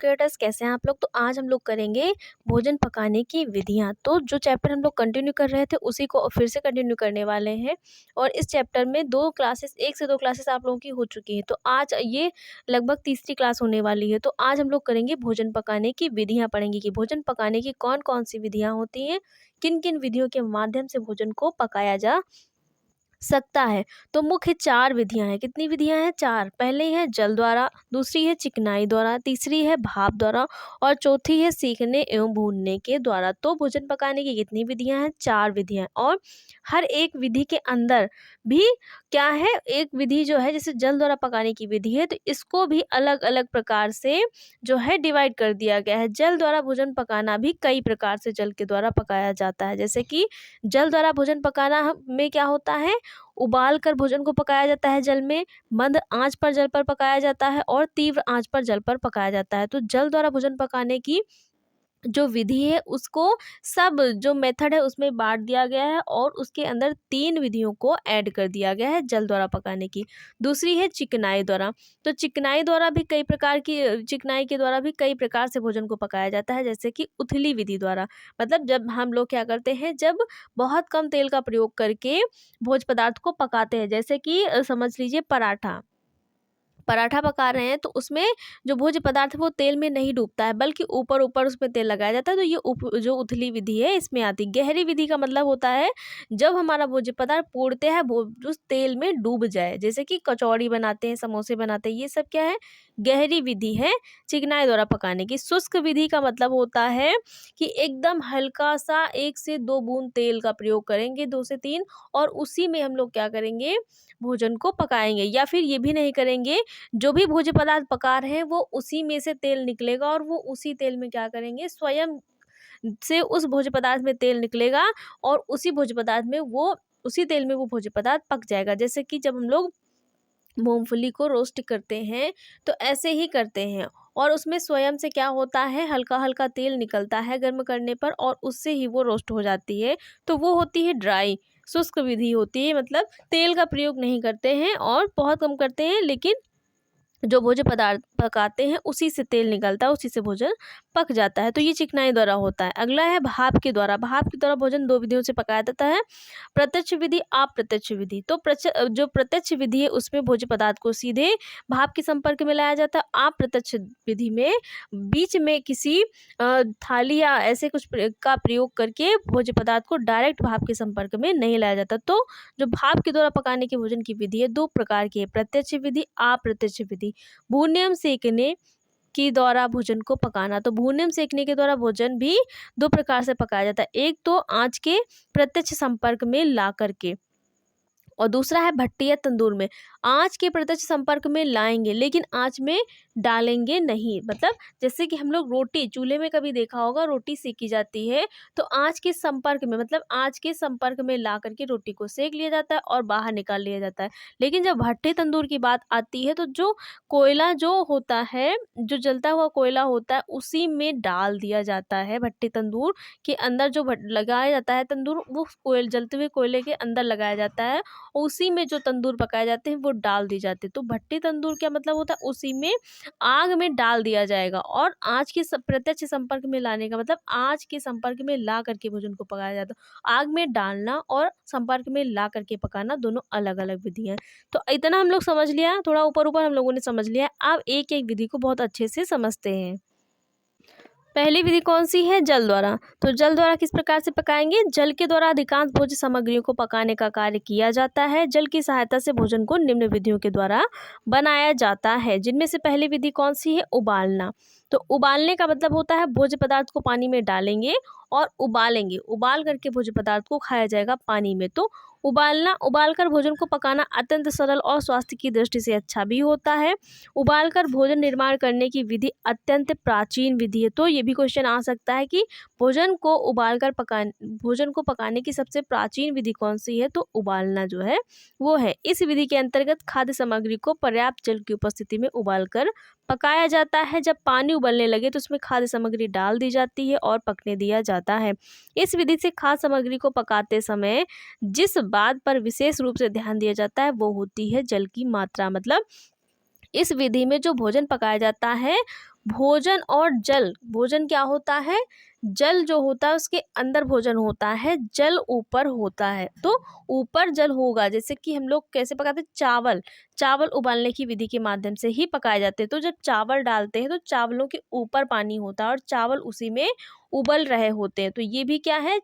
Creators, कैसे हैं आप लोग। तो आज हम लोग करेंगे भोजन पकाने की विधियाँ। तो जो चैप्टर हम लोग कंटिन्यू कर रहे थे उसी को फिर से कंटिन्यू करने वाले हैं। और इस चैप्टर में 2 क्लासेस, 1 से 2 क्लासेस आप लोगों की हो चुकी हैं। तो आज ये लगभग तीसरी क्लास होने वाली है। तो आज हम लोग करेंगे भोजन पकाने की विधियाँ पढ़ेंगे कि भोजन पकाने की कौन-कौन सी विधियाँ होती हैं, किन-किन विधियों के माध्यम से भोजन को पकाया जा सकता है। तो मुख्य 4 विधियाँ हैं। कितनी विधियाँ हैं? 4। पहली है जल द्वारा, दूसरी है चिकनाई द्वारा, तीसरी है भाप द्वारा और चौथी है सेंकने एवं भूनने के द्वारा। तो भोजन पकाने की कितनी विधियाँ हैं? 4 विधियाँ। और हर एक विधि के अंदर भी क्या है, एक विधि जो है जैसे जल द्वारा पकाने की विधि है तो इसको भी अलग-अलग प्रकार से जो है डिवाइड कर दिया गया है। जल द्वारा भोजन पकाना भी कई प्रकार से जल के द्वारा पकाया जाता है। जैसे कि जल द्वारा भोजन पकाना में क्या होता है, उबाल कर भोजन को पकाया जाता है जल में, मंद आँच पर जल पर पकाया जाता है और तीव्र आँच पर जल पर पकाया जाता है। तो जल द्वारा भोजन पकाने की जो विधि है उसको सब जो मेथड है उसमें बाँट दिया गया है और उसके अंदर 3 विधियों को ऐड कर दिया गया है जल द्वारा पकाने की। दूसरी है चिकनाई द्वारा। तो चिकनाई के द्वारा भी कई प्रकार से भोजन को पकाया जाता है, जैसे कि उथली विधि द्वारा। मतलब जब हम लोग क्या करते हैं, जब बहुत कम तेल का प्रयोग करके भोज्य पदार्थ को पकाते हैं, जैसे कि समझ लीजिए पराठा पका रहे हैं तो उसमें जो भोज्य पदार्थ है वो तेल में नहीं डूबता है बल्कि ऊपर उसमें तेल लगाया जाता है। तो ये जो उथली विधि है इसमें आती है। गहरी विधि का मतलब होता है जब हमारा भोज्य पदार्थ पूर्णतः वो उस तेल में डूब जाए, जैसे कि कचौड़ी बनाते हैं, समोसे बनाते हैं, ये सब क्या है, गहरी विधि है चिकनाई द्वारा पकाने की। शुष्क विधि का मतलब होता है कि एकदम हल्का सा 1 से 2 बूंद तेल का प्रयोग करेंगे, 2 से 3, और उसी में हम लोग क्या करेंगे, भोजन को पकाएंगे। या फिर ये भी नहीं करेंगे, जो भी भोज्य पदार्थ पका रहे हैं वो उसी में से तेल निकलेगा और वो उसी तेल में क्या करेंगे, स्वयं से उस भोज्य पदार्थ में तेल निकलेगा और उसी तेल में वो भोज्य पदार्थ पक जाएगा। जैसे कि जब हम लोग मूंगफली को रोस्ट करते हैं तो ऐसे ही करते हैं और उसमें स्वयं से क्या होता है, हल्का हल्का तेल निकलता है गर्म करने पर और उससे ही वो रोस्ट हो जाती है। तो वो होती है ड्राई, शुष्क विधि होती है। मतलब तेल का प्रयोग नहीं करते हैं और बहुत कम करते हैं, लेकिन जो भोज्य पदार्थ पकाते हैं उसी से तेल निकलता है, उसी से भोजन पक जाता है। तो ये चिकनाई द्वारा होता है। अगला है भाप के द्वारा। भाप के द्वारा भोजन 2 विधियों से पकाया जाता है, प्रत्यक्ष विधि, अप्रत्यक्ष विधि। तो जो प्रत्यक्ष विधि है उसमें भोज्य पदार्थ को सीधे भाप के संपर्क में लाया जाता है। अप्रत्यक्ष विधि में बीच में किसी थाली या ऐसे कुछ का प्रयोग करके भोज्य पदार्थ को डायरेक्ट भाप के संपर्क में नहीं लाया जाता। तो जो भाप के द्वारा पकाने के भोजन की विधि है 2 प्रकार की है, प्रत्यक्ष विधि, अप्रत्यक्ष विधि। भूनने एवं सेकने के द्वारा भोजन को पकाना। तो भूनने एवं सेकने के द्वारा भोजन भी 2 प्रकार से पकाया जाता है। एक तो आँच के प्रत्यक्ष संपर्क में ला करके और दूसरा है भट्टी या तंदूर में। आँच के प्रत्यक्ष संपर्क में लाएंगे लेकिन आँच में डालेंगे नहीं। मतलब जैसे कि हम लोग रोटी चूल्हे में कभी देखा होगा, रोटी सेकी जाती है तो आँच के संपर्क में, मतलब आँच के संपर्क में ला करके रोटी को सेक लिया जाता है और बाहर निकाल लिया जाता है। लेकिन जब भट्टे तंदूर की बात आती है तो जो कोयला जो होता है, जो जलता हुआ कोयला होता है, उसी में डाल दिया जाता है। भट्टे तंदूर के अंदर जो लगाया जाता है तंदूर, वो जलते हुए कोयले के अंदर लगाया जाता है, उसी में जो तंदूर पकाए जाते हैं वो डाल दी जाती है। तो भट्टी तंदूर क्या मतलब होता है, उसी में आग में डाल दिया जाएगा। और आँच के प्रत्यक्ष संपर्क में लाने का मतलब आँच के संपर्क में ला करके भोजन को पकाया जाता है। आग में डालना और संपर्क में ला करके पकाना दोनों अलग अलग विधियाँ हैं। तो इतना हम लोग समझ लिया, थोड़ा ऊपर ऊपर हम लोगों ने समझ लिया। अब एक एक विधि को बहुत अच्छे से समझते हैं। पहली विधि कौन सी है? जल द्वारा। तो जल द्वारा किस प्रकार से पकाएंगे? जल के द्वारा अधिकांश भोज्य सामग्रियों को पकाने का कार्य किया जाता है। जल की सहायता से भोजन को निम्न विधियों के द्वारा बनाया जाता है, जिनमें से पहली विधि कौन सी है? उबालना। तो उबालने का मतलब होता है भोज्य पदार्थ को पानी में डालेंगे और उबालेंगे, उबाल करके भोज्य पदार्थ को खाया जाएगा पानी में। तो उबालकर भोजन को पकाना अत्यंत सरल और स्वास्थ्य की दृष्टि से अच्छा भी होता है। उबालकर भोजन निर्माण करने की विधि अत्यंत प्राचीन विधि है। तो ये भी क्वेश्चन आ सकता है कि भोजन को पकाने की सबसे प्राचीन विधि कौन सी है? तो उबालना जो है वो है। इस विधि के अंतर्गत खाद्य सामग्री को पर्याप्त जल की उपस्थिति में उबालकर पकाया जाता है। जब पानी उबलने लगे तो उसमें खाद्य सामग्री डाल दी जाती है और पकने दिया जाता है। इस विधि से खाद्य सामग्री को पकाते समय जिस बात पर विशेष रूप से ध्यान दिया जाता है वो होती है जल की मात्रा। मतलब इस विधि में जो भोजन पकाया जाता है भोजन और जल, भोजन क्या होता है, जल जो होता है उसके अंदर भोजन होता है, जल ऊपर होता है। तो ऊपर जल होगा, जैसे कि हम लोग कैसे पकाते हैं, चावल, चावल उबालने की विधि के माध्यम से ही पकाए जाते हैं। तो जब चावल डालते हैं तो चावलों के ऊपर पानी होता है और चावल उसी में उबल रहे होते हैं। तो ये भी क्या है,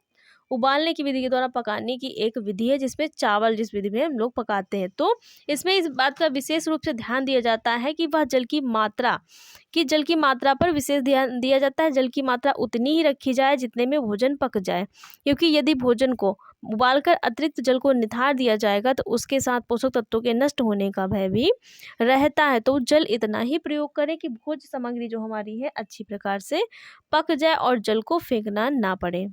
उबालने की विधि के द्वारा पकाने की एक विधि है, जिसमें चावल जिस विधि में हम लोग पकाते हैं। तो इसमें इस बात का विशेष रूप से ध्यान दिया जाता है कि वह जल की मात्रा, कि जल की मात्रा पर विशेष ध्यान दिया जाता है। जल की मात्रा उतनी ही रखी जाए जितने में भोजन पक जाए, क्योंकि यदि भोजन को उबालकर अतिरिक्त जल को निथार दिया जाएगा तो उसके साथ पोषक तत्वों के नष्ट होने का भय भी रहता है। तो जल इतना ही प्रयोग करें कि भोज्य सामग्री जो हमारी है अच्छी प्रकार से पक जाए और जल को फेंकना ना पड़े।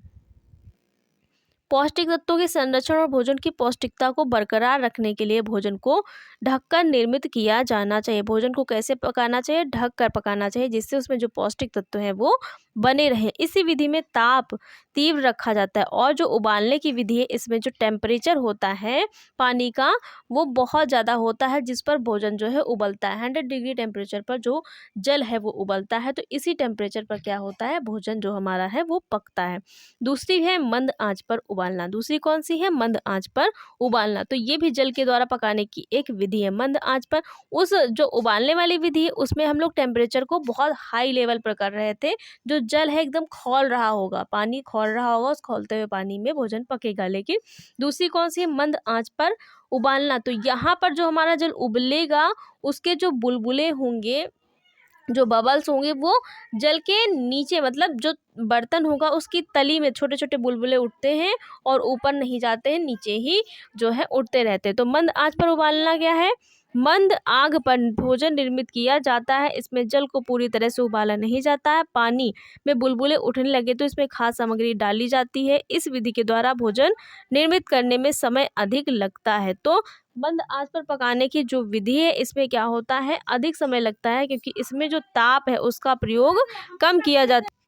पौष्टिक तत्वों के संरक्षण और भोजन की पौष्टिकता को बरकरार रखने के लिए भोजन को ढककर निर्मित किया जाना चाहिए। भोजन को कैसे पकाना चाहिए, ढक कर पकाना चाहिए, जिससे उसमें जो पौष्टिक तत्व हैं वो बने रहें। इसी विधि में ताप तीव्र रखा जाता है और जो उबालने की विधि है इसमें जो टेम्परेचर होता है पानी का वो बहुत ज़्यादा होता है, जिस पर भोजन जो है उबलता है। 100 डिग्री टेम्परेचर पर जो जल है वो उबलता है, तो इसी टेम्परेचर पर क्या होता है, भोजन जो हमारा है वो पकता है। दूसरी है मंद आंच पर उबालना, दूसरी कौन सी है, मंद आंच पर उबालना। तो ये भी जल के द्वारा पकाने की एक विधि है। मंद आंच पर, उस जो उबालने वाली विधि है उसमें हम लोग टेम्परेचर को बहुत हाई लेवल पर कर रहे थे, जो जल है एकदम खौल रहा होगा, पानी खौल रहा होगा, उस खौलते हुए पानी में भोजन पकेगा। लेकिन दूसरी कौन सी है, मंद आंच पर उबालना। तो यहाँ पर जो हमारा जल उबलेगा उसके जो बुलबुले होंगे, जो बबल्स होंगे वो जल के नीचे, मतलब जो बर्तन होगा उसकी तली में छोटे छोटे बुलबुले उठते हैं और ऊपर नहीं जाते हैं, नीचे ही जो है उठते रहते हैं। तो मंद आंच पर उबालना क्या है, मंद आग पर भोजन निर्मित किया जाता है। इसमें जल को पूरी तरह से उबाला नहीं जाता है। पानी में बुलबुले उठने लगे तो इसमें खाद्य सामग्री डाली जाती है। इस विधि के द्वारा भोजन निर्मित करने में समय अधिक लगता है। तो मंद आंच पर पकाने की जो विधि है इसमें क्या होता है, अधिक समय लगता है, क्योंकि इसमें जो ताप है उसका प्रयोग कम किया जाता है।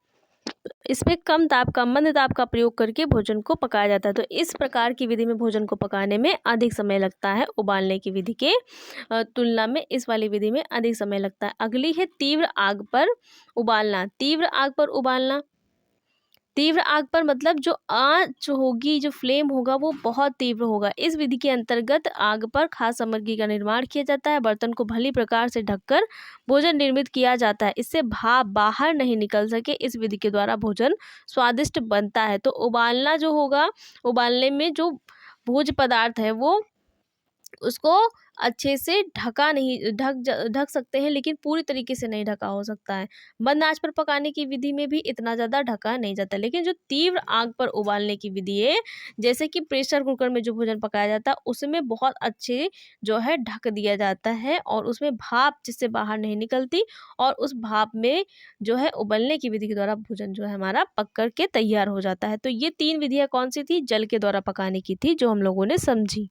इसमें कम ताप का, मंद ताप का प्रयोग करके भोजन को पकाया जाता है। तो इस प्रकार की विधि में भोजन को पकाने में अधिक समय लगता है, उबालने की विधि के तुलना में इस वाली विधि में अधिक समय लगता है। अगली है तीव्र आग पर उबालना। तीव्र आग पर उबालना, तीव्र आग पर मतलब जो आंच होगी, जो फ्लेम होगा वो बहुत तीव्र होगा। इस विधि के अंतर्गत आग पर खाद्य सामग्री का निर्माण किया जाता है। बर्तन को भली प्रकार से ढककर भोजन निर्मित किया जाता है, इससे भाप बाहर नहीं निकल सके। इस विधि के द्वारा भोजन स्वादिष्ट बनता है। तो उबालना जो होगा, उबालने में जो भोज्य पदार्थ है वो उसको अच्छे से ढका नहीं, ढक सकते हैं, लेकिन पूरी तरीके से नहीं ढका हो सकता है। मंद आंच पर पकाने की विधि में भी इतना ज़्यादा ढका नहीं जाता। लेकिन जो तीव्र आग पर उबालने की विधि है, जैसे कि प्रेशर कुकर में जो भोजन पकाया जाता है उसमें बहुत अच्छे जो है ढक दिया जाता है और उसमें भाप जिससे बाहर नहीं निकलती, और उस भाप में जो है उबलने की विधि के द्वारा भोजन जो है हमारा पक कर के तैयार हो जाता है। तो ये 3 विधियाँ कौन सी थी, जल के द्वारा पकाने की थी, जो हम लोगों ने समझी।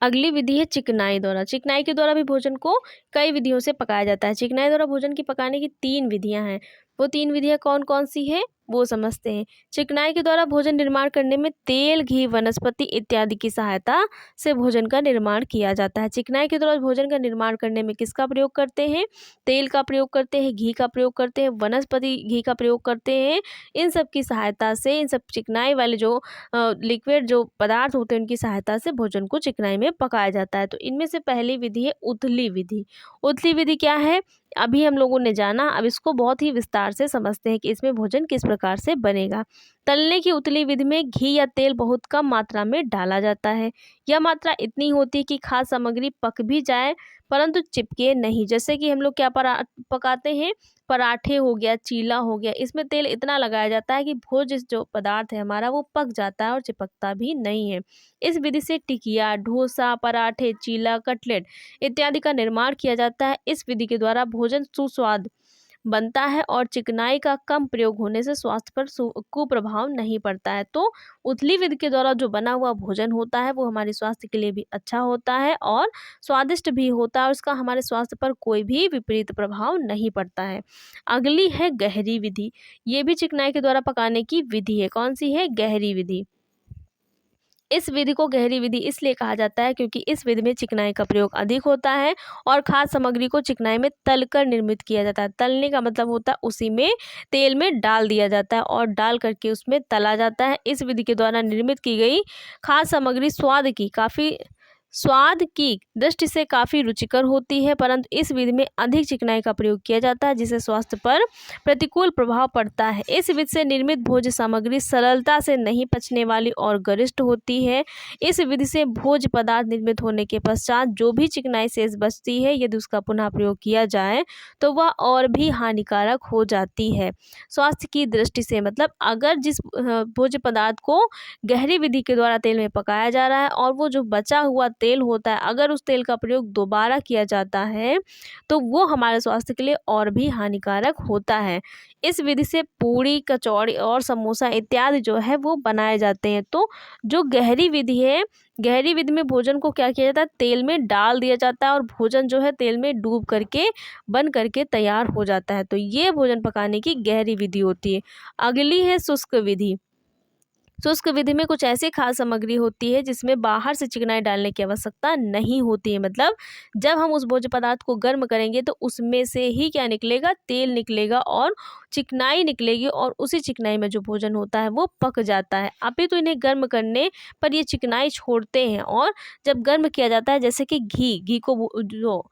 अगली विधि है चिकनाई द्वारा। चिकनाई के द्वारा भी भोजन को कई विधियों से पकाया जाता है। चिकनाई द्वारा भोजन की पकाने की 3 विधियां हैं। वो 3 विधियां कौन कौन सी है वो समझते हैं। चिकनाई के द्वारा भोजन निर्माण करने में तेल, घी, वनस्पति इत्यादि की सहायता से भोजन का निर्माण किया जाता है। चिकनाई के द्वारा भोजन का निर्माण करने में किसका प्रयोग करते हैं, तेल का प्रयोग करते हैं, घी का प्रयोग करते हैं, वनस्पति घी का प्रयोग करते हैं। इन सब की सहायता से, इन सब चिकनाई वाले जो लिक्विड जो पदार्थ होते हैं उनकी सहायता से भोजन को चिकनाई में पकाया जाता है। तो इनमें से पहली विधि है उथली विधि। उथली विधि क्या है, अभी हम लोगों ने जाना, अब इसको बहुत ही विस्तार से समझते हैं कि इसमें भोजन किस प्रकार से बनेगा। तलने की उथली विधि में घी या तेल बहुत कम मात्रा में डाला जाता है। यह मात्रा इतनी होती है कि खाद्य सामग्री पक भी जाए परंतु चिपके नहीं। जैसे कि हम लोग क्या पकाते हैं, पराठे हो गया, चीला हो गया, इसमें तेल इतना लगाया जाता है कि भोज्य जो पदार्थ है हमारा वो पक जाता है और चिपकता भी नहीं है। इस विधि से टिकिया, डोसा, पराठे, चीला, कटलेट इत्यादि का निर्माण किया जाता है। इस विधि के द्वारा भोजन सुस्वाद बनता है और चिकनाई का कम प्रयोग होने से स्वास्थ्य पर कुप्रभाव नहीं पड़ता है। तो उथली विधि के द्वारा जो बना हुआ भोजन होता है वो हमारे स्वास्थ्य के लिए भी अच्छा होता है और स्वादिष्ट भी होता है, और इसका हमारे स्वास्थ्य पर कोई भी विपरीत प्रभाव नहीं पड़ता है। अगली है गहरी विधि। ये भी चिकनाई के द्वारा पकाने की विधि है। कौन सी है, गहरी विधि। इस विधि को गहरी विधि इसलिए कहा जाता है क्योंकि इस विधि में चिकनाई का प्रयोग अधिक होता है और खाद्य सामग्री को चिकनाई में तलकर निर्मित किया जाता है। तलने का मतलब होता है उसी में तेल में डाल दिया जाता है और डाल करके उसमें तला जाता है। इस विधि के द्वारा निर्मित की गई खाद्य सामग्री स्वाद की दृष्टि से काफ़ी रुचिकर होती है, परंतु इस विधि में अधिक चिकनाई का प्रयोग किया जाता है जिससे स्वास्थ्य पर प्रतिकूल प्रभाव पड़ता है। इस विधि से निर्मित भोज्य सामग्री सरलता से नहीं पचने वाली और गरिष्ठ होती है। इस विधि से भोज्य पदार्थ निर्मित होने के पश्चात जो भी चिकनाई शेष बचती है, यदि उसका पुनः प्रयोग किया जाए तो वह और भी हानिकारक हो जाती है। स्वास्थ्य की दृष्टि से मतलब अगर जिस भोज्य पदार्थ को गहरी विधि के द्वारा तेल में पकाया जा रहा है और वो जो बचा हुआ तेल होता है, अगर उस तेल का प्रयोग दोबारा किया जाता है तो वो हमारे स्वास्थ्य के लिए और भी हानिकारक होता है। इस विधि से पूड़ी, कचौड़ी और समोसा इत्यादि जो है वो बनाए जाते हैं। तो जो गहरी विधि है, गहरी विधि में भोजन को क्या किया जाता है, तेल में डाल दिया जाता है और भोजन जो है तेल में डूब करके बन करके तैयार हो जाता है। तो ये भोजन पकाने की गहरी विधि होती है। अगली है शुष्क विधि। शुष्क विधि में कुछ ऐसी खाद्य सामग्री होती है जिसमें बाहर से चिकनाई डालने की आवश्यकता नहीं होती है। मतलब जब हम उस भोज्य पदार्थ को गर्म करेंगे तो उसमें से ही क्या निकलेगा, तेल निकलेगा और चिकनाई निकलेगी और उसी चिकनाई में जो भोजन होता है वो पक जाता है। अभी तो इन्हें गर्म करने पर ये चिकनाई छोड़ते हैं और जब गर्म किया जाता है, जैसे कि घी को जो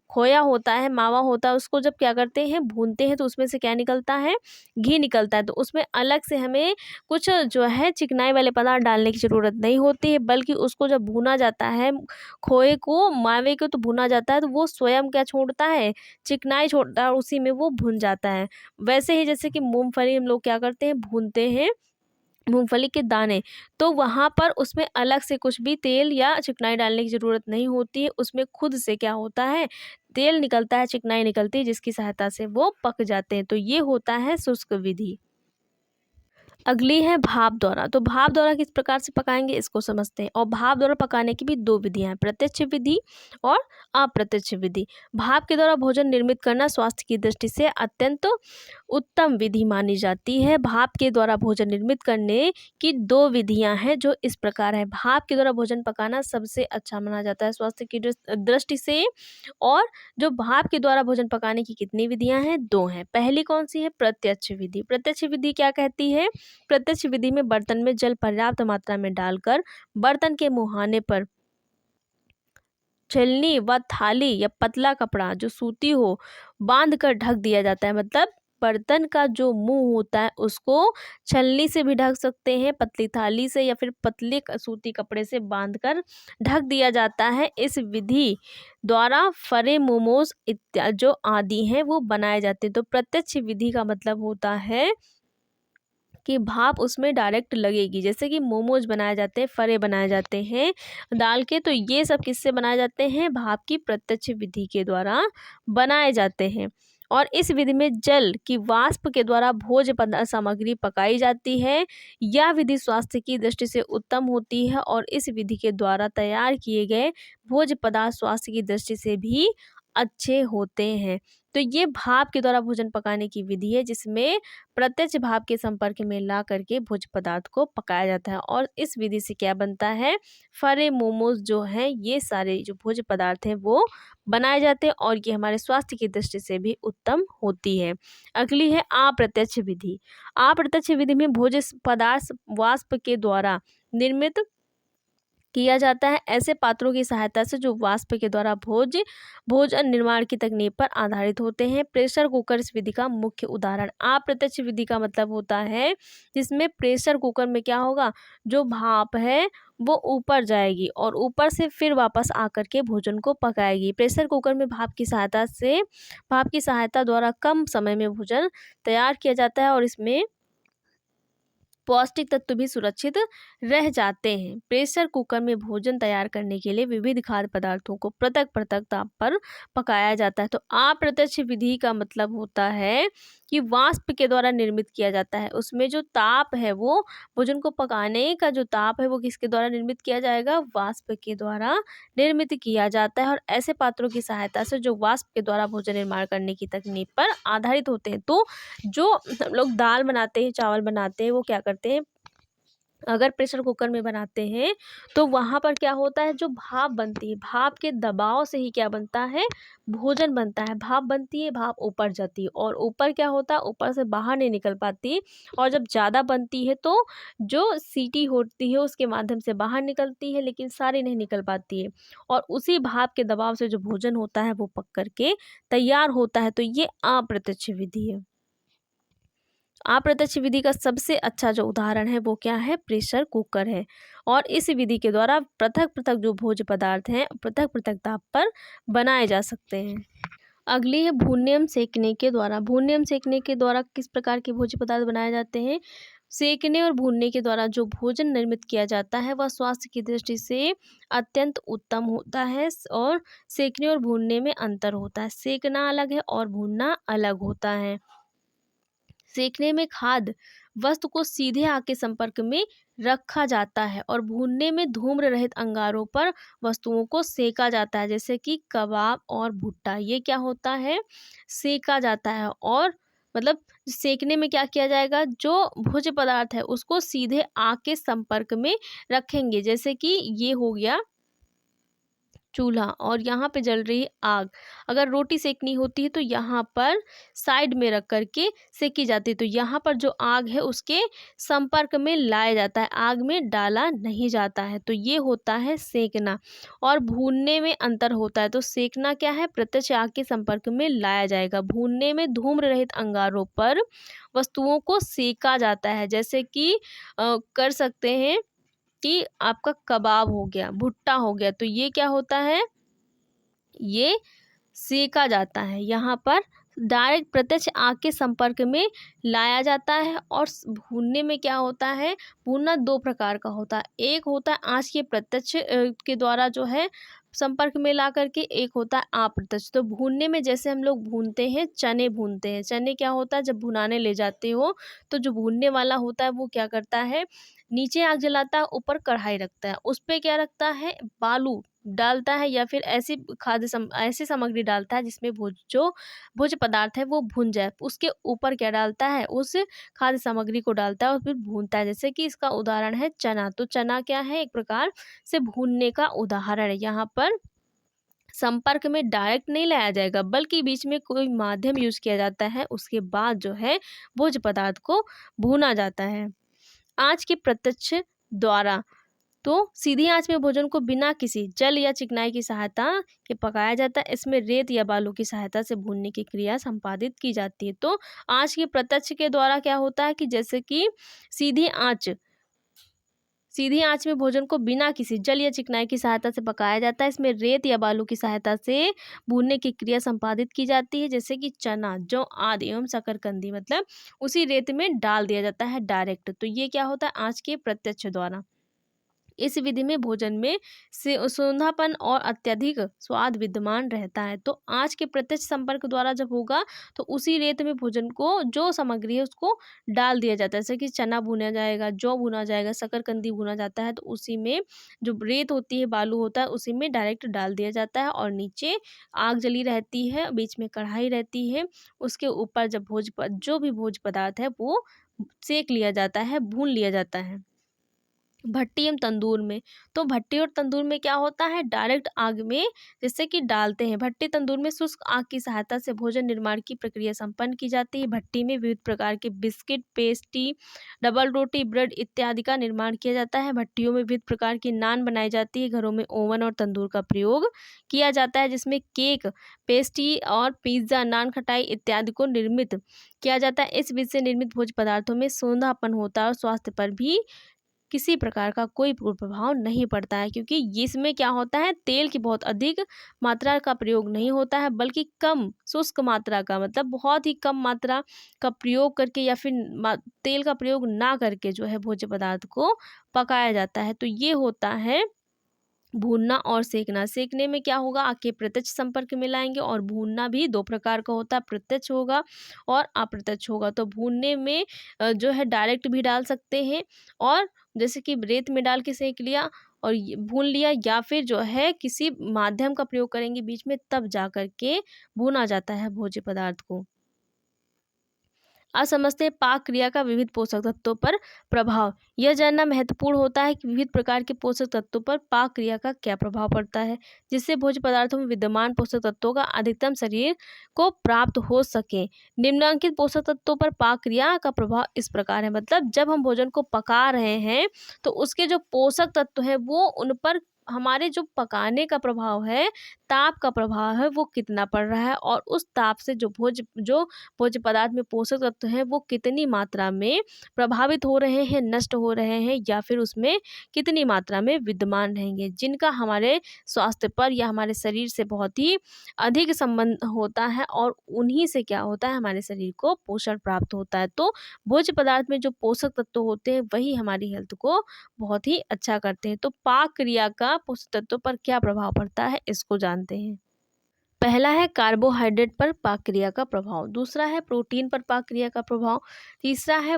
खोया होता है, मावा होता है, उसको जब क्या करते हैं, भूनते हैं तो उसमें से क्या निकलता है, घी निकलता है। तो उसमें अलग से हमें कुछ जो है चिकनाई वाले पदार्थ डालने की ज़रूरत नहीं होती है, बल्कि उसको जब भुना जाता है, खोए को, मावे को तो भुना जाता है तो वो स्वयं क्या छोड़ता है, चिकनाई छोड़ता है और उसी में वो भुन जाता है। वैसे ही जैसे कि मूंगफली हम लोग क्या करते हैं, भूनते हैं मूंगफली के दाने, तो वहाँ पर उसमें अलग से कुछ भी तेल या चिकनाई डालने की ज़रूरत नहीं होती है। उसमें खुद से क्या होता है, तेल निकलता है, चिकनाई निकलती है जिसकी सहायता से वो पक जाते हैं। तो ये होता है शुष्क विधि। अगली है भाप द्वारा। तो भाप द्वारा किस प्रकार से पकाएंगे इसको समझते हैं। और भाप द्वारा पकाने की भी दो विधियां हैं, प्रत्यक्ष विधि और अप्रत्यक्ष विधि। भाप के द्वारा भोजन निर्मित करना स्वास्थ्य की दृष्टि से अत्यंत उत्तम विधि मानी जाती है। भाप के द्वारा भोजन निर्मित करने की दो विधियां हैं जो इस प्रकार है। भाप के द्वारा भोजन पकाना सबसे अच्छा माना जाता है स्वास्थ्य की दृष्टि से। और जो भाप के द्वारा भोजन पकाने की कितनी विधियां हैं, दो हैं। पहली कौन सी है, प्रत्यक्ष विधि। प्रत्यक्ष विधि क्या कहती है, प्रत्यक्ष विधि में बर्तन में जल पर्याप्त मात्रा में डालकर बर्तन के मुहाने पर छलनी व थाली या पतला कपड़ा जो सूती हो बांध कर ढक दिया जाता है। मतलब बर्तन का जो मुंह होता है उसको छलनी से भी ढक सकते हैं, पतली थाली से, या फिर पतले सूती कपड़े से बांधकर ढक दिया जाता है। इस विधि द्वारा फरे, मोमोज इत्यादि जो आदि हैं वो बनाए जाते हैं। तो प्रत्यक्ष विधि का मतलब होता है कि भाप उसमें डायरेक्ट लगेगी। जैसे कि मोमोज बनाए जाते हैं, फरे बनाए जाते हैं दाल के, तो ये सब किससे बनाए जाते हैं, भाप की प्रत्यक्ष विधि के द्वारा बनाए जाते हैं। और इस विधि में जल की वाष्प के द्वारा भोज्य पदार्थ सामग्री पकाई जाती है। यह विधि स्वास्थ्य की दृष्टि से उत्तम होती है और इस विधि के द्वारा तैयार किए गए भोज्य पदार्थ स्वास्थ्य की दृष्टि से भी अच्छे होते हैं। तो ये भाप के द्वारा भोजन पकाने की विधि है जिसमें प्रत्यक्ष भाप के संपर्क में ला करके भोज्य पदार्थ को पकाया जाता है। और इस विधि से क्या बनता है, फरे, मोमोज जो हैं, ये सारे जो भोज्य पदार्थ हैं वो बनाए जाते हैं और ये हमारे स्वास्थ्य की दृष्टि से भी उत्तम होती है। अगली है अप्रत्यक्ष विधि। अप्रत्यक्ष विधि में भोज्य पदार्थ वाष्प के द्वारा निर्मित किया जाता है। ऐसे पात्रों की सहायता से जो वाष्प के द्वारा भोजन निर्माण की तकनीक पर आधारित होते हैं। प्रेशर कुकर इस विधि का मुख्य उदाहरण। अप्रत्यक्ष विधि का मतलब होता है जिसमें प्रेशर कुकर में क्या होगा, जो भाप है वो ऊपर जाएगी और ऊपर से फिर वापस आकर के भोजन को पकाएगी। प्रेशर कुकर में भाप की सहायता द्वारा कम समय में भोजन तैयार किया जाता है और इसमें पौष्टिक तत्व भी सुरक्षित रह जाते हैं। प्रेशर कुकर में भोजन तैयार करने के लिए विविध खाद्य पदार्थों को पृथक पृथक ताप पर पकाया जाता है। तो अप्रत्यक्ष विधि का मतलब होता है कि वाष्प के द्वारा निर्मित किया जाता है। उसमें जो ताप है वो भोजन को पकाने का जो ताप है वो किसके द्वारा निर्मित किया जाएगा, वाष्प के द्वारा निर्मित किया जाता है। और ऐसे पात्रों की सहायता से जो वाष्प के द्वारा भोजन निर्माण करने की तकनीक पर आधारित होते हैं। तो जो हम लोग दाल बनाते हैं, चावल बनाते हैं, वो क्या करते हैं, अगर प्रेशर कुकर में बनाते हैं तो वहाँ पर क्या होता है, जो भाप बनती है, भाप के दबाव से ही क्या बनता है, भोजन बनता है। भाप बनती है, भाप ऊपर जाती है और ऊपर क्या होता है, ऊपर से बाहर नहीं निकल पाती। और जब ज़्यादा बनती है तो जो सीटी होती है उसके माध्यम से बाहर निकलती है, लेकिन सारी नहीं निकल पाती है। और उसी भाप के दबाव से जो भोजन होता है वो पक करके तैयार होता है। तो ये अप्रत्यक्ष विधि है। अप्रत्यक्ष विधि का सबसे अच्छा जो उदाहरण है वो क्या है, प्रेशर कुकर है। और इस विधि के द्वारा पृथक पृथक जो भोज्य पदार्थ हैं पृथक पृथक ताप पर बनाए जा सकते हैं। अगली है भूनने एवं सेकने के द्वारा। भूनने एवं सेकने के द्वारा किस प्रकार के भोज्य पदार्थ बनाए जाते हैं। सेकने और भूनने के द्वारा जो भोजन निर्मित किया जाता है वह स्वास्थ्य की दृष्टि से अत्यंत उत्तम होता है। और सेकने और भूनने में अंतर होता है, सेकना अलग है और भूनना अलग होता है। सेकने में खाद्य वस्तु को सीधे आग के संपर्क में रखा जाता है और भूनने में धूम्र रहित अंगारों पर वस्तुओं को सेका जाता है, जैसे कि कबाब और भुट्टा। ये क्या होता है, सेका जाता है। और मतलब सेकने में क्या किया जाएगा, जो भोज्य पदार्थ है उसको सीधे आग के संपर्क में रखेंगे, जैसे कि ये हो गया चूल्हा और यहाँ पे जल रही है आग। अगर रोटी सेकनी होती है तो यहाँ पर साइड में रख कर के सेकी जाती है। तो यहाँ पर जो आग है उसके संपर्क में लाया जाता है, आग में डाला नहीं जाता है। तो ये होता है सेकना। और भूनने में अंतर होता है। तो सेकना क्या है, प्रत्यक्ष आग के संपर्क में लाया जाएगा। भूनने में धूम्र रहित अंगारों पर वस्तुओं को सेका जाता है, जैसे कि कर सकते हैं कि आपका कबाब हो गया, भुट्टा हो गया। तो ये क्या होता है, ये सेका जाता है। यहाँ पर डायरेक्ट प्रत्यक्ष आग के संपर्क में लाया जाता है। और भूनने में क्या होता है, भूनना दो प्रकार का होता है। एक होता है आँच के प्रत्यक्ष के द्वारा जो है संपर्क में ला करके, एक होता है अप्रत्यक्ष। तो भूनने में जैसे हम लोग भूनते हैं, चने भूनते हैं। चने क्या होता है, जब भुनाने ले जाते हो तो जो भूनने वाला होता है वो क्या करता है, नीचे आग जलाता है, ऊपर कढ़ाई रखता है, उस पे क्या रखता है, बालू डालता है या फिर ऐसी सामग्री डालता है जिसमें भोज्य पदार्थ है वो भुन जाए। उसके ऊपर क्या डालता है, उस खाद्य सामग्री को डालता है और फिर भूनता है। जैसे कि इसका उदाहरण है चना। तो चना क्या है, एक प्रकार से भूनने का उदाहरण है। यहाँ पर संपर्क में डायरेक्ट नहीं लाया जाएगा, बल्कि बीच में कोई माध्यम यूज किया जाता है, उसके बाद जो है भोज्य पदार्थ को भूना जाता है। आँच के प्रत्यक्ष द्वारा, तो सीधी आंच में भोजन को बिना किसी जल या चिकनाई की सहायता के पकाया जाता है। इसमें रेत या बालू की सहायता से भूनने की क्रिया संपादित की जाती है। तो आंच के प्रत्यक्ष के द्वारा क्या होता है कि जैसे कि सीधी आंच सीधी आंच में भोजन को बिना किसी जल या चिकनाई की सहायता से पकाया जाता है। इसमें रेत या बालू की सहायता से भूनने की क्रिया संपादित की जाती है, जैसे कि चना, जौ आदि एवं शकरकंदी, मतलब उसी रेत में डाल दिया जाता है डायरेक्ट। तो ये क्या होता है, आंच के प्रत्यक्ष द्वारा। इस विधि में भोजन में से सोंधापन और अत्यधिक स्वाद विद्यमान रहता है। तो आँच के प्रत्यक्ष संपर्क द्वारा जब होगा तो उसी रेत में भोजन को जो सामग्री है उसको डाल दिया जाता है, जैसे कि चना भुना जाएगा, जौ भुना जाएगा, शकरकंदी भुना जाता है। तो उसी में जो रेत होती है, बालू होता है, उसी में डायरेक्ट डाल दिया जाता है और नीचे आग जली रहती है, बीच में कढ़ाई रहती है। उसके ऊपर जब जो भी भोज्य पदार्थ है वो सेक लिया जाता है, भून लिया जाता है। भट्टी एवं तंदूर में, तो भट्टी और तंदूर में क्या होता है, डायरेक्ट आग में जैसे कि डालते हैं। भट्टी तंदूर में शुष्क आग की सहायता से भोजन निर्माण की प्रक्रिया संपन्न की जाती है। भट्टी में विविध प्रकार के बिस्किट, पेस्ट्री, डबल रोटी, ब्रेड इत्यादि का निर्माण किया जाता है। भट्टियों में विविध प्रकार की नान बनाई जाती है। घरों में ओवन और तंदूर का प्रयोग किया जाता है, जिसमें केक, पेस्ट्री और पिज्ज़ा, नान, खटाई इत्यादि को निर्मित किया जाता है। इस विधि से निर्मित भोज्य पदार्थों में सोंधापन होता है और स्वास्थ्य पर भी किसी प्रकार का कोई प्रभाव नहीं पड़ता है, क्योंकि इसमें क्या होता है, तेल की बहुत अधिक मात्रा का प्रयोग नहीं होता है, बल्कि कम शुष्क मात्रा का, मतलब बहुत ही कम मात्रा का प्रयोग करके या फिर तेल का प्रयोग ना करके जो है भोज्य पदार्थ को पकाया जाता है। तो ये होता है भूनना और सेकना। सेकने में क्या होगा, आग के प्रत्यक्ष संपर्क में लाएंगे। और भूनना भी दो प्रकार का होता है, प्रत्यक्ष होगा और अप्रत्यक्ष होगा। तो भूनने में जो है डायरेक्ट भी डाल सकते हैं, और जैसे कि रेत में डाल के सेक लिया और भून लिया, या फिर जो है किसी माध्यम का प्रयोग करेंगे बीच में, तब जा कर के भूना जाता है भोज्य पदार्थ को। आज समझते हैं पाक क्रिया का विविध पोषक तत्वों पर प्रभाव। यह जानना महत्वपूर्ण होता है कि विविध प्रकार के पोषक तत्वों पर पाक क्रिया का क्या प्रभाव पड़ता है, जिससे भोज्य पदार्थों में विद्यमान पोषक तत्वों का अधिकतम शरीर को प्राप्त हो सके। निम्नलिखित पोषक तत्वों पर पाक क्रिया का प्रभाव इस प्रकार है, मतलब जब हम भोजन को पका रहे हैं तो उसके जो पोषक तत्व है वो उन पर हमारे जो पकाने का प्रभाव है, ताप का प्रभाव है, वो कितना पड़ रहा है और उस ताप से जो भोज्य पदार्थ में पोषक तत्व हैं वो कितनी मात्रा में प्रभावित हो रहे हैं, नष्ट हो रहे हैं या फिर उसमें कितनी मात्रा में विद्यमान रहेंगे, जिनका हमारे स्वास्थ्य पर या हमारे शरीर से बहुत ही अधिक संबंध होता है और उन्हीं से क्या होता है, हमारे शरीर को पोषण प्राप्त होता है। तो भोज्य पदार्थ में जो पोषक तत्व होते हैं वही हमारी हेल्थ को बहुत ही अच्छा करते हैं। तो पाक क्रिया का पोषक तत्वों पर क्या प्रभाव पड़ता है, इसको जानते हैं। पहला है कार्बोहाइड्रेट पर पाक क्रिया का प्रभाव, दूसरा है प्रोटीन पर पाक क्रिया का प्रभाव, तीसरा है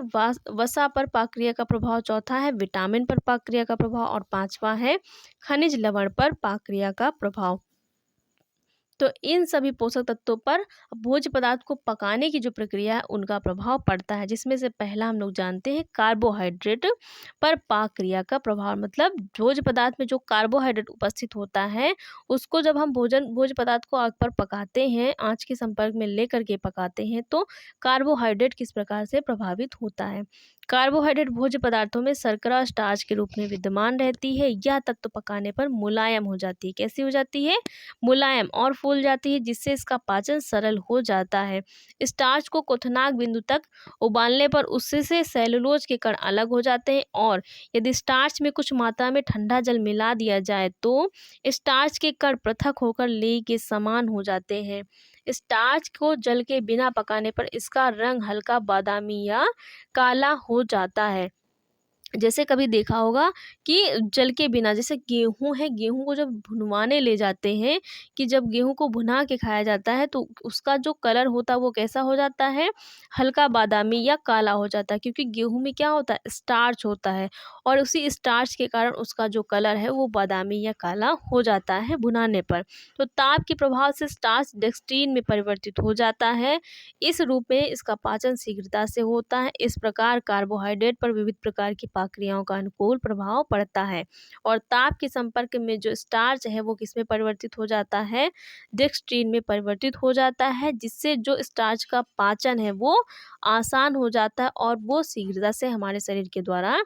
वसा पर पाक क्रिया का प्रभाव, चौथा है विटामिन पर पाक क्रिया का प्रभाव और पांचवा है खनिज लवण पर पाक क्रिया का प्रभाव। तो इन सभी पोषक तत्वों पर भोज्य पदार्थ को पकाने की जो प्रक्रिया है उनका प्रभाव पड़ता है, जिसमें से पहला हम लोग जानते हैं कार्बोहाइड्रेट पर पाक क्रिया का प्रभाव। मतलब भोज्य पदार्थ में जो कार्बोहाइड्रेट उपस्थित होता है उसको जब हम भोज्य पदार्थ को आग पर पकाते हैं, आंच के संपर्क में लेकर के पकाते हैं, तो कार्बोहाइड्रेट किस प्रकार से प्रभावित होता है। कार्बोहाइड्रेट भोज्य पदार्थों में शर्करा स्टार्च के रूप में विद्यमान रहती है। यह तत्व पकाने पर मुलायम हो जाती है। कैसी हो जाती है? मुलायम और फूल जाती है, जिससे इसका पाचन सरल हो जाता है। स्टार्च को क्वथनांक बिंदु तक उबालने पर उससे से सेलुलोज के कण अलग हो जाते हैं और यदि स्टार्च में कुछ मात्रा में ठंडा जल मिला दिया जाए तो स्टार्च के कण पृथक होकर लेई के समान हो जाते हैं। स्टार्च को जल के बिना पकाने पर इसका रंग हल्का बादामी या काला हो जाता है। जैसे कभी देखा होगा कि जल के बिना, जैसे गेहूँ है, गेहूँ को जब भुनवाने ले जाते हैं, कि जब गेहूँ को भुना के खाया जाता है तो उसका जो कलर होता है वो कैसा हो जाता है, हल्का बादामी या काला हो जाता है, क्योंकि गेहूँ में क्या होता है, स्टार्च होता है और उसी स्टार्च के कारण उसका जो कलर है वो बादामी या काला हो जाता है भुनाने पर। तो ताप के प्रभाव से स्टार्च डेक्सट्रीन में परिवर्तित हो जाता है। इस रूप में इसका पाचन शीघ्रता से होता है। इस प्रकार कार्बोहाइड्रेट पर विविध प्रकार की पाक क्रियाओं का अनुकूल प्रभाव पड़ता है और ताप के संपर्क में जो स्टार्च है वो किसमें परिवर्तित हो जाता है, डेक्सट्रीन में परिवर्तित हो जाता है, जिससे जो स्टार्च का पाचन है वो आसान हो जाता है और वो शीघ्रता से हमारे शरीर के द्वारा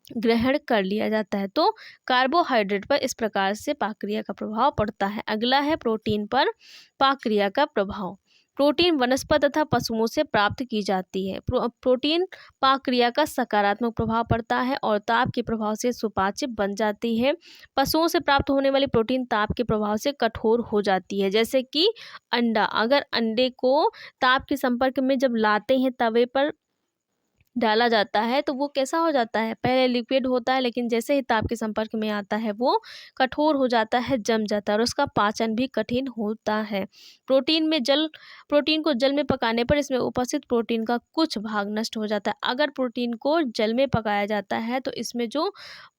ग्रहण कर लिया जाता है। तो कार्बोहाइड्रेट पर इस प्रकार से पाक क्रिया का प्रभाव पड़ता है। अगला है प्रोटीन पर पाक क्रिया का प्रभाव। प्रोटीन वनस्पति तथा पशुओं से प्राप्त की जाती है। प्रोटीन पाक क्रिया का सकारात्मक प्रभाव पड़ता है और ताप के प्रभाव से सुपाच्य बन जाती है। पशुओं से प्राप्त होने वाली प्रोटीन ताप के प्रभाव से कठोर हो जाती है। जैसे कि अंडा, अगर अंडे को ताप के संपर्क में जब लाते हैं, तवे पर डाला जाता है, तो वो कैसा हो जाता है, पहले लिक्विड होता है लेकिन जैसे ही ताप के संपर्क में आता है वो कठोर हो जाता है, जम जाता है और उसका पाचन भी कठिन होता है। प्रोटीन को जल में पकाने पर इसमें उपस्थित प्रोटीन का कुछ भाग नष्ट हो जाता है। अगर प्रोटीन को जल में पकाया जाता है तो इसमें जो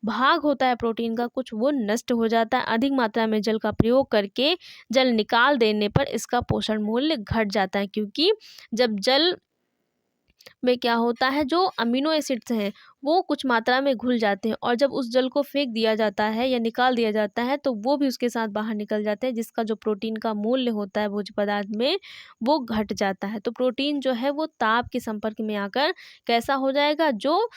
भाग होता है प्रोटीन का कुछ, वो नष्ट हो जाता है। अधिक मात्रा में जल का प्रयोग करके जल निकाल देने पर इसका पोषण मूल्य घट जाता है, क्योंकि जब जल में क्या होता है, जो अमीनो एसिड्स हैं वो कुछ मात्रा में घुल जाते हैं और जब उस जल को फेंक दिया जाता है या निकाल दिया जाता है तो वो भी उसके साथ बाहर निकल जाते हैं, जिसका जो प्रोटीन का मूल्य होता है भोज्य पदार्थ में वो घट जाता है। तो प्रोटीन जो है वो ताप के संपर्क में आकर कैसा हो जाएगा, जो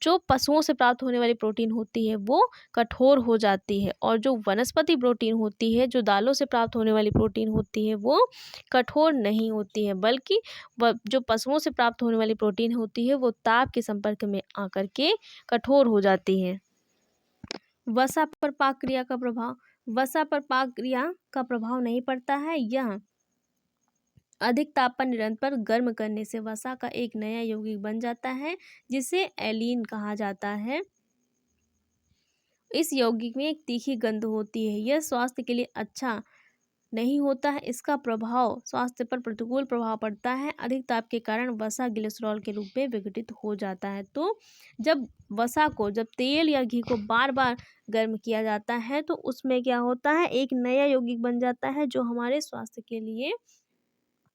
जो पशुओं से प्राप्त होने वाली प्रोटीन होती है वो कठोर हो जाती है और जो वनस्पति प्रोटीन होती है, जो दालों से प्राप्त होने वाली प्रोटीन होती है वो कठोर नहीं होती है, बल्कि जो पशुओं से प्राप्त होने वाली प्रोटीन होती है वो ताप के संपर्क में आकर के कठोर हो जाती है। वसा पर पाक क्रिया का प्रभाव। वसा पर पाक क्रिया का प्रभाव नहीं पड़ता है। यह अधिक ताप पर निरंतर गर्म करने से वसा का एक नया यौगिक बन जाता है, जिसे एलीन कहा जाता है। इस यौगिक में एक तीखी गंध होती है। यह स्वास्थ्य के लिए अच्छा नहीं होता है। इसका प्रभाव स्वास्थ्य पर प्रतिकूल प्रभाव पड़ता है। अधिक ताप के कारण वसा ग्लिसरॉल के रूप में विघटित हो जाता है। तो जब जब तेल या घी को बार बार गर्म किया जाता है तो उसमें क्या होता है, एक नया यौगिक बन जाता है जो हमारे स्वास्थ्य के लिए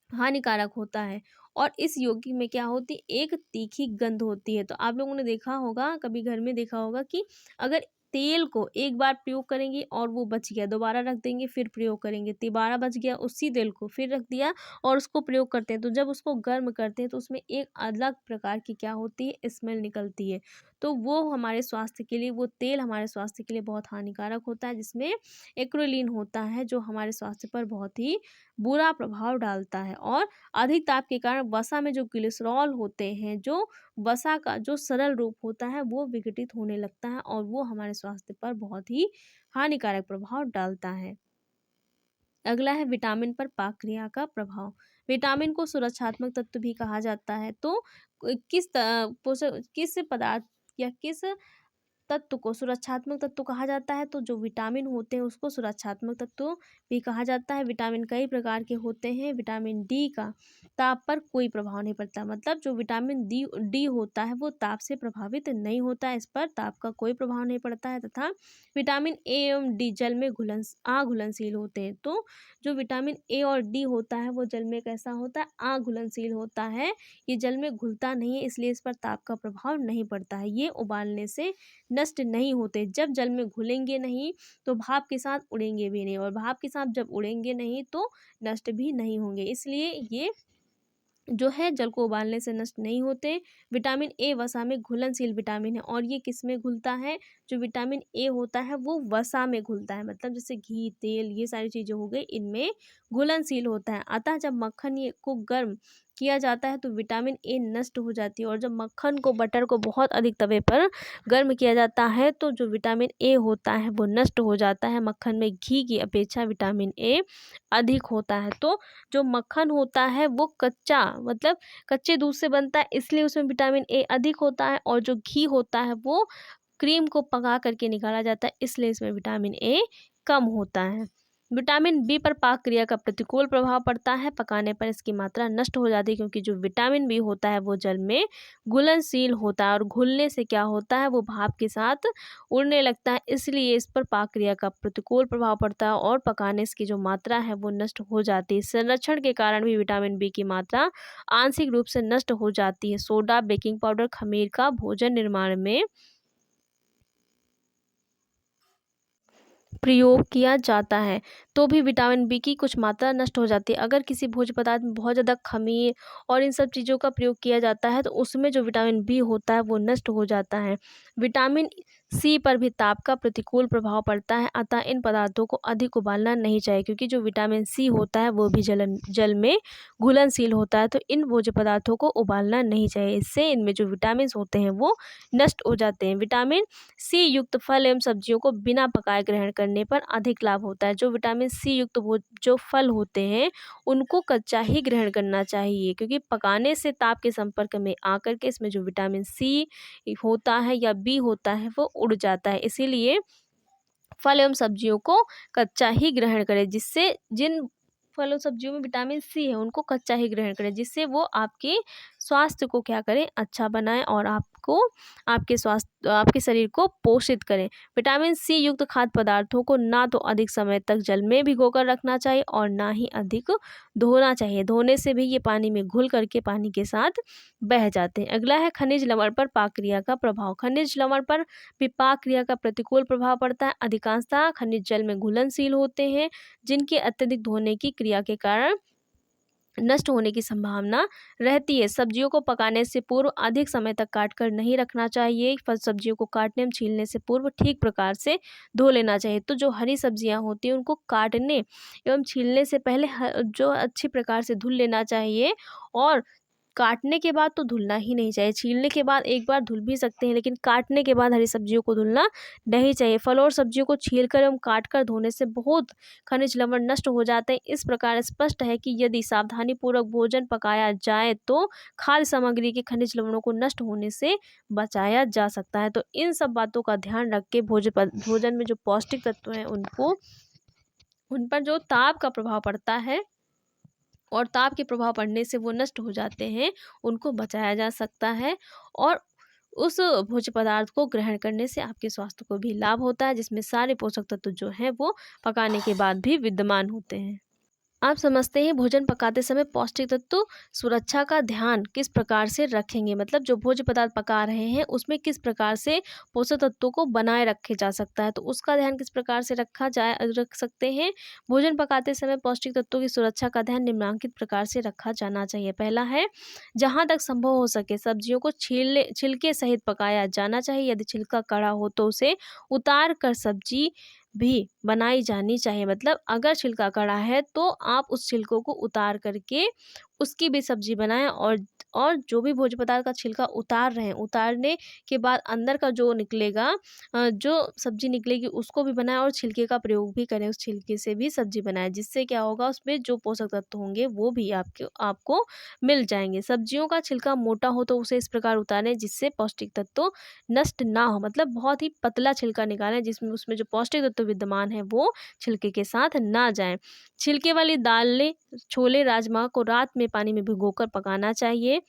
हानिकारक होता है और इस यौगिक में क्या होती है, एक तीखी गंध होती है। तो आप लोगों ने देखा होगा, कभी घर में देखा होगा कि अगर तेल को एक बार प्रयोग करेंगे और वो बच गया, दोबारा रख देंगे, फिर प्रयोग करेंगे, दोबारा बच गया, उसी तेल को फिर रख दिया और उसको प्रयोग करते हैं, तो जब उसको गर्म करते हैं तो उसमें एक अलग प्रकार की क्या होती है, स्मेल निकलती है। तो वो हमारे स्वास्थ्य के लिए, वो तेल हमारे स्वास्थ्य के लिए बहुत हानिकारक होता है, जिसमें एक्रोलीन होता है, जो हमारे स्वास्थ्य पर बहुत ही बुरा प्रभाव डालता है। और अधिक ताप के कारण वसा में जो ग्लिसरॉल होते हैं, जो वसा का जो सरल रूप होता है, वो विघटित होने लगता है और वो हमारे स्वास्थ्य पर बहुत ही हानिकारक प्रभाव डालता है। अगला है विटामिन पर पाक क्रिया का प्रभाव। विटामिन को सुरक्षात्मक तत्व भी कहा जाता है। तो किस पदार्थ या किस तत्व को सुरक्षात्मक तत्व कहा जाता है, तो जो विटामिन होते हैं उसको सुरक्षात्मक तत्व भी कहा जाता है। विटामिन कई प्रकार के होते हैं। विटामिन डी का ताप पर कोई प्रभाव नहीं पड़ता, मतलब जो विटामिन डी डी होता है वो ताप से प्रभावित नहीं होता है, इस पर ताप का कोई प्रभाव नहीं पड़ता है। तथा विटामिन ए एवं डी जल में अघुलनशील होते हैं। तो जो विटामिन ए और डी होता है वो जल में कैसा होता है, अघुलनशील होता है। ये जल में घुलता नहीं है, इसलिए इस पर ताप का प्रभाव नहीं पड़ता है। ये उबालने से नष्ट नहीं होते। जब जल में घुलेंगे नहीं तो भाप के साथ उड़ेंगे भी नहीं, और भाप के साथ जब उड़ेंगे नहीं तो नष्ट भी नहीं होंगे, इसलिए ये जो है जल को उबालने से नष्ट नहीं होते। विटामिन ए वसा में घुलनशील विटामिन है, और ये किस में घुलता है, जो विटामिन ए होता है वो वसा में घुलता है, मतलब जैसे घी, तेल, ये सारी चीज़ें हो गई, इनमें घुलनशील होता है। अतः जब मक्खन ये को गर्म किया जाता है तो विटामिन ए नष्ट हो जाती है, और जब मक्खन को, बटर को बहुत अधिक तवे पर गर्म किया जाता है तो जो विटामिन ए होता है वो नष्ट हो जाता है। मक्खन में घी की अपेक्षा विटामिन ए अधिक होता है। तो जो मक्खन होता है वो कच्चा, मतलब कच्चे दूध से बनता है, इसलिए उसमें विटामिन ए अधिक होता है, और जो घी होता है वो क्रीम को पका करके निकाला जाता है, इसलिए इसमें विटामिन ए कम होता है। विटामिन बी पर पाक क्रिया का प्रतिकूल प्रभाव पड़ता है। पकाने पर इसकी मात्रा नष्ट हो जाती है, क्योंकि जो विटामिन बी होता है वो जल में घुलनशील होता है, और घुलने से क्या होता है, वो भाप के साथ उड़ने लगता है, इसलिए इस पर पाक क्रिया का प्रतिकूल प्रभाव पड़ता है, और पकाने की जो मात्रा है वो नष्ट हो जाती है। संरक्षण के कारण भी विटामिन बी की मात्रा आंशिक रूप से नष्ट हो जाती है। सोडा, बेकिंग पाउडर, खमीर का भोजन निर्माण में प्रयोग किया जाता है तो भी विटामिन बी की कुछ मात्रा नष्ट हो जाती है। अगर किसी भोज्य पदार्थ में बहुत ज़्यादा खमीर और इन सब चीज़ों का प्रयोग किया जाता है तो उसमें जो विटामिन बी होता है वो नष्ट हो जाता है। विटामिन सी पर भी ताप का प्रतिकूल प्रभाव पड़ता है, अतः इन पदार्थों को अधिक उबालना नहीं चाहिए, क्योंकि जो विटामिन सी होता है वो भी जल में घुलनशील होता है। तो इन भोज्य पदार्थों को उबालना नहीं चाहिए, इससे इनमें जो विटामिन होते हैं वो नष्ट हो जाते हैं। विटामिन सी युक्त फल एवं सब्जियों को बिना पकाए ग्रहण करने पर अधिक लाभ होता है। जो विटामिन सी युक्त जो फल होते हैं उनको कच्चा ही ग्रहण करना चाहिए, क्योंकि पकाने से ताप के संपर्क में आकर के इसमें जो विटामिन सी होता है या बी होता है वो उड़ जाता है। इसीलिए फल एवं सब्जियों को कच्चा ही ग्रहण करें, जिससे जिन फलों सब्जियों में विटामिन सी है उनको कच्चा ही ग्रहण करें, जिससे वो आपके स्वास्थ्य को क्या करें, अच्छा बनाएं, और आपको आपके शरीर को पोषित करें। विटामिन सी युक्त खाद्य पदार्थों को ना तो अधिक समय तक जल में भिगोकर रखना चाहिए और ना ही अधिक धोना चाहिए। धोने से भी ये पानी में घुल करके पानी के साथ बह जाते हैं। अगला है खनिज लवण पर पाक क्रिया का प्रभाव। खनिज लवण पर भी पाक क्रिया का प्रतिकूल प्रभाव पड़ता है। अधिकांशतः खनिज जल में घुलनशील होते हैं, जिनके अत्यधिक धोने की क्रिया के कारण नष्ट होने की संभावना रहती है। सब्जियों को पकाने से पूर्व अधिक समय तक काट कर नहीं रखना चाहिए। फल सब्जियों को काटने एवं छीलने से पूर्व ठीक प्रकार से धो लेना चाहिए। तो जो हरी सब्जियां होती हैं उनको काटने एवं छीलने से पहले जो अच्छी प्रकार से धुल लेना चाहिए, और काटने के बाद तो धुलना ही नहीं चाहिए। छीलने के बाद एक बार धुल भी सकते हैं, लेकिन काटने के बाद हरी सब्जियों को धुलना नहीं चाहिए। फल और सब्जियों को छीलकर एवं काटकर धोने से बहुत खनिज लवण नष्ट हो जाते हैं। इस प्रकार स्पष्ट है कि यदि सावधानीपूर्वक भोजन पकाया जाए तो खाद्य सामग्री के खनिज लवणों को नष्ट होने से बचाया जा सकता है। तो इन सब बातों का ध्यान रख के भोजन में जो पौष्टिक तत्व हैं उन पर जो ताप का प्रभाव पड़ता है और ताप के प्रभाव पड़ने से वो नष्ट हो जाते हैं, उनको बचाया जा सकता है। और उस भोज्य पदार्थ को ग्रहण करने से आपके स्वास्थ्य को भी लाभ होता है, जिसमें सारे पोषक तत्व जो हैं वो पकाने के बाद भी विद्यमान होते हैं। आप समझते हैं भोजन पकाते समय पौष्टिक तत्व सुरक्षा का ध्यान किस प्रकार से रखेंगे, मतलब जो भोज्य पदार्थ पका रहे हैं उसमें किस प्रकार से पोषक तत्वों को बनाए रखे जा सकता है, तो उसका ध्यान किस प्रकार से रख सकते हैं। भोजन पकाते समय पौष्टिक तत्वों की सुरक्षा का ध्यान निम्नलिखित प्रकार से रखा जाना चाहिए। पहला है, जहाँ तक संभव हो सके सब्जियों को छिलके सहित पकाया जाना चाहिए। यदि छिलका कड़ा हो तो उसे उतार कर सब्जी भी बनाई जानी चाहिए। मतलब अगर छिलका कड़ा है तो आप उस छिलकों को उतार करके उसकी भी सब्जी बनाएं, और जो भी भोज्य पदार्थ का छिलका उतार रहे हैं, उतारने के बाद अंदर का जो निकलेगा, जो सब्जी निकलेगी उसको भी बनाएं, और छिलके का प्रयोग भी करें, उस छिलके से भी सब्जी बनाएं, जिससे क्या होगा उसमें जो पोषक तत्व होंगे वो भी आपको मिल जाएंगे। सब्जियों का छिलका मोटा हो तो उसे इस प्रकार उतारें जिससे पौष्टिक तत्व नष्ट ना हो, मतलब बहुत ही पतला छिलका निकालें जिसमें उसमें जो पौष्टिक तत्व विद्यमान है वो छिलके के साथ ना जाएं। छिलके वाली दालें, छोले, राजमा को रात में पानी में भिगोकर पकाना चाहिए,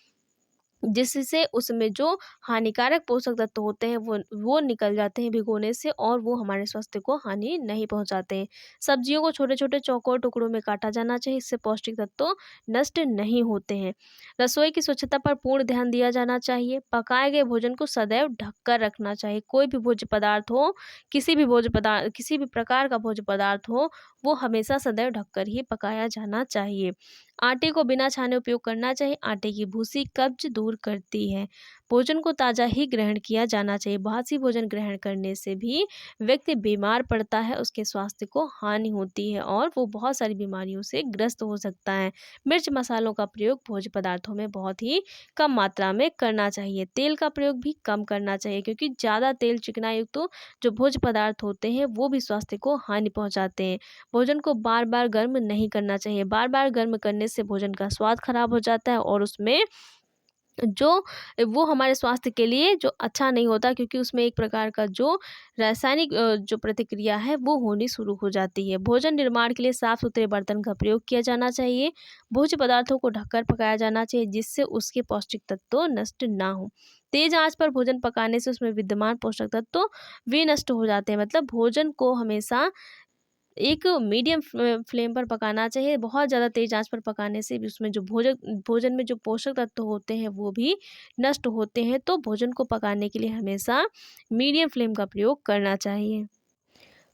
जिससे उसमें जो हानिकारक पोषक तत्व होते हैं वो निकल जाते हैं भिगोने से, और वो हमारे स्वास्थ्य को हानि नहीं पहुंचाते हैं। सब्जियों को छोटे छोटे चौकोर टुकड़ों में काटा जाना चाहिए, इससे पौष्टिक तत्व नष्ट नहीं होते हैं। रसोई की स्वच्छता पर पूर्ण ध्यान दिया जाना चाहिए। पकाए गए भोजन को सदैव ढककर रखना चाहिए। कोई भी भोज्य पदार्थ हो, किसी भी प्रकार का भोज्य पदार्थ हो, वो हमेशा सदैव ढककर ही पकाया जाना चाहिए। आटे को बिना छाने उपयोग करना चाहिए। आटे की भूसी कब्ज दूर करती है। भोजन को ताज़ा ही ग्रहण किया जाना चाहिए। बासी भोजन ग्रहण करने से भी व्यक्ति बीमार पड़ता है, उसके स्वास्थ्य को हानि होती है और वो बहुत सारी बीमारियों से ग्रस्त हो सकता है। मिर्च मसालों का प्रयोग भोज्य पदार्थों में बहुत ही कम मात्रा में करना चाहिए। तेल का प्रयोग भी कम करना चाहिए, क्योंकि ज़्यादा तेल चिकना युक्त तो जो भोज्य पदार्थ होते हैं वो भी स्वास्थ्य को हानि पहुंचाते हैं। भोजन को बार बार गर्म नहीं करना चाहिए। बार बार गर्म करने से भोजन का स्वाद खराब हो जाता है, और उसमें जो वो हमारे स्वास्थ्य के लिए जो अच्छा नहीं होता, क्योंकि उसमें एक प्रकार का जो रासायनिक जो प्रतिक्रिया है वो होनी शुरू हो जाती है। भोजन निर्माण के लिए साफ सुथरे बर्तन का प्रयोग किया जाना चाहिए। भोज्य पदार्थों को ढककर पकाया जाना चाहिए, जिससे उसके पौष्टिक तत्व नष्ट ना हो। तेज आंच पर भोजन पकाने से उसमें विद्यमान पोषक तत्व वे नष्ट हो जाते हैं। मतलब भोजन को हमेशा एक मीडियम फ्लेम पर पकाना चाहिए। बहुत ज़्यादा तेज़ आंच पर पकाने से भी उसमें जो भोजन में जो पोषक तत्व होते हैं वो भी नष्ट होते हैं। तो भोजन को पकाने के लिए हमेशा मीडियम फ्लेम का प्रयोग करना चाहिए।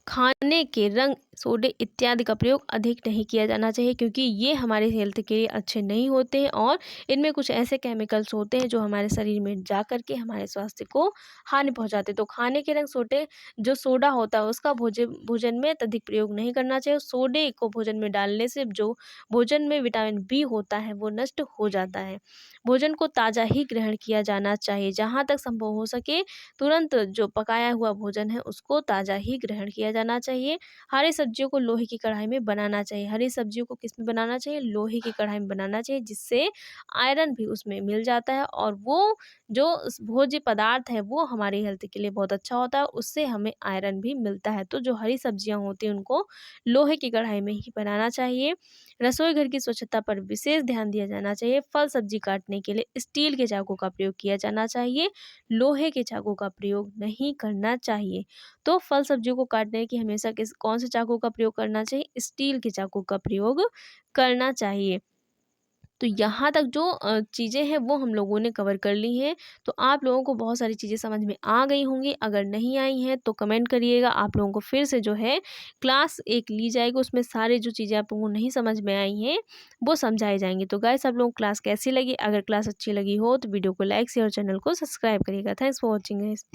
खाने के रंग, सोडे इत्यादि का प्रयोग अधिक नहीं किया जाना चाहिए, क्योंकि ये हमारे हेल्थ के लिए अच्छे नहीं होते हैं, और इनमें कुछ ऐसे केमिकल्स होते हैं जो हमारे शरीर में जा कर के हमारे स्वास्थ्य को हानि पहुंचाते हैं। तो खाने के रंग, सोडे, जो सोडा होता है उसका भोजन में अत्यधिक प्रयोग नहीं करना चाहिए। सोडे को भोजन में डालने से जो भोजन में विटामिन बी होता है वो नष्ट हो जाता है। भोजन को ताज़ा ही ग्रहण किया जाना चाहिए। जहाँ तक संभव हो सके तुरंत जो पकाया हुआ भोजन है उसको ताज़ा ही ग्रहण किया जाना चाहिए। हरी सब्जियों को लोहे की कढ़ाई में बनाना चाहिए। हरी सब्जियों को किस में बनाना चाहिए? लोहे की कढ़ाई में बनाना चाहिए, जिससे आयरन भी उसमें मिल जाता है, और वो जो भोज्य पदार्थ है वो हमारी हेल्थ के लिए बहुत अच्छा होता है, उससे हमें आयरन भी मिलता है। तो जो हरी सब्जियां होती हैं उनको लोहे की कढ़ाई में ही बनाना चाहिए। रसोई घर की स्वच्छता पर विशेष ध्यान दिया जाना चाहिए। फल सब्जी काटने के लिए स्टील के चाकू का प्रयोग किया जाना चाहिए। लोहे के चाकू का प्रयोग नहीं करना चाहिए। तो फल सब्जियों को काटने की हमेशा कौन से चाकू का प्रयोग करना चाहिए? स्टील के चाकू का प्रयोग करना चाहिए। तो यहाँ तक जो चीज़ें हैं वो हम लोगों ने कवर कर ली हैं। तो आप लोगों को बहुत सारी चीज़ें समझ में आ गई होंगी। अगर नहीं आई हैं तो कमेंट करिएगा। आप लोगों को फिर से जो है क्लास एक ली जाएगी, उसमें सारी जो चीज़ें आप लोगों को नहीं समझ में आई हैं वो समझाई जाएंगी। तो गाइस, आप लोगों को क्लास कैसी लगी? अगर क्लास अच्छी लगी हो तो वीडियो को लाइक, शेयर, चैनल को सब्सक्राइब करिएगा। Thanks for watching guys.